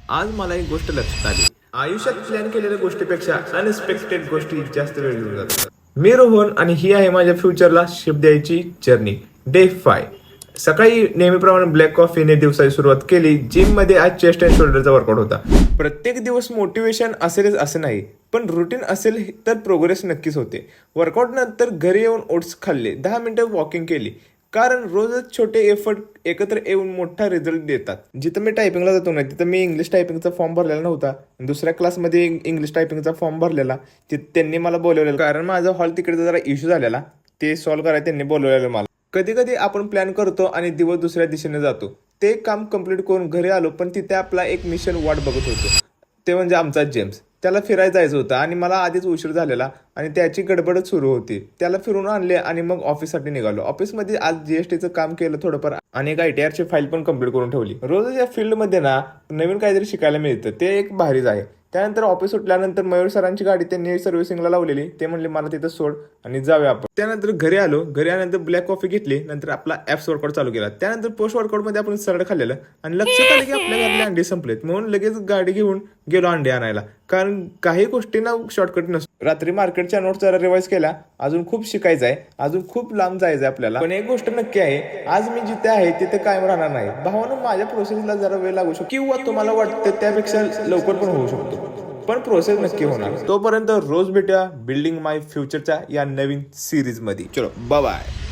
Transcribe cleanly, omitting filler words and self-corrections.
आज मला एक गोष्ट लक्षात आली. आयुष्यात प्लॅन केलेल्या गोष्टीपेक्षा अनएक्सपेक्टेड गोष्टी जास्त वेळ घेऊन जातात. मी रोहन आणि ही आहे माझ्या फ्युचरला शिफ्ट द्यायची जर्नी. डे 5. सकाळी नेहमीप्रमाणे ब्लॅक कॉफीने दिवसाची सुरुवात केली. जिम मध्ये आज चेस्ट अँड शोल्डरचा वर्कआउट होता. प्रत्येक दिवस मोटिवेशन असेलच असं नाही, पण रुटीन असेल तर प्रोग्रेस नक्कीच होते. वर्कआउट नंतर घरी येऊन ओट्स खाल्ले, 10 मिनिटं वॉकिंग केली. कारण रोजच छोटे एफर्ट एकत्र येऊन मोठा रिझल्ट देतात. जिथं मी टायपिंगला जातो ना, तिथं मी इंग्लिश टायपिंगचा फॉर्म भरलेला नव्हता. दुसऱ्या क्लासमध्ये इंग्लिश टायपिंगचा फॉर्म भरलेला. त्यांनी मला बोलवलेलं, कारण माझा हॉल तिकडे जरा इश्यू झालेला. ते सॉल्व्ह करायला त्यांनी बोलवलेलं मला. कधी कधी आपण प्लॅन करतो आणि दिवस दुसऱ्या दिशेने जातो. ते काम कम्प्लीट करून घरी आलो, पण तिथे आपला एक मिशन वाट बघत होतो. ते म्हणजे आमचा जेम्स. त्याला फिरायला जायचं होतं आणि मला आधीच उशीर झालेला आणि त्याची गडबडच सुरू होती. त्याला फिरून आणले आणि मग ऑफिससाठी निघालो. ऑफिसमध्ये आज जीएसटीचं काम केलं थोडंफार आणि एक ITRची फाईल पण कम्प्लीट करून ठेवली. रोज या फील्डमध्ये ना नवीन काहीतरी शिकायला मिळतं, ते एक भारीच आहे. त्यानंतर ऑफिस सुटल्यानंतर मयूर सरांची गाडी त्यांनी सर्व्हिसिंगला लावलेली. ते म्हणले मला तिथं सोड आणि जाऊया आपण. त्यानंतर घरी आलो. घरी आल्यानंतर ब्लॅक कॉफी घेतली. नंतर आपला ॲप्स वर्कआउट चालू केला. त्यानंतर पोस्ट वर्कआउटमध्ये आपण सॅलड खाल्लेलं आणि लक्षात आलं की आपल्या घरातले अंडे संपलेत. म्हणून लगेच गाडी घेऊन गेलो अंडे आणायला, कारण काही गोष्टींना शॉर्टकट नसतो. रात्री मार्केटच्या नोट्स जरा रिवाइज केला. अजून खूप शिकायचं आहे, अजून खूप लांब जायचं आहे आपल्याला. पण एक गोष्ट नक्की आहे, आज मी जिथे आहे तिथे कायम राहणार नाही. भावानं माझ्या प्रोसेसला जरा वेळ लागू शकतो किंवा तुम्हाला वाटतं त्यापेक्षा लवकर पण होऊ शकतो, पण प्रोसेस नक्की होणार. तोपर्यंत रोज भेटूया बिल्डिंग माय फ्युचरच्या या नवीन सिरीज मध्ये. चलो बाय बाय.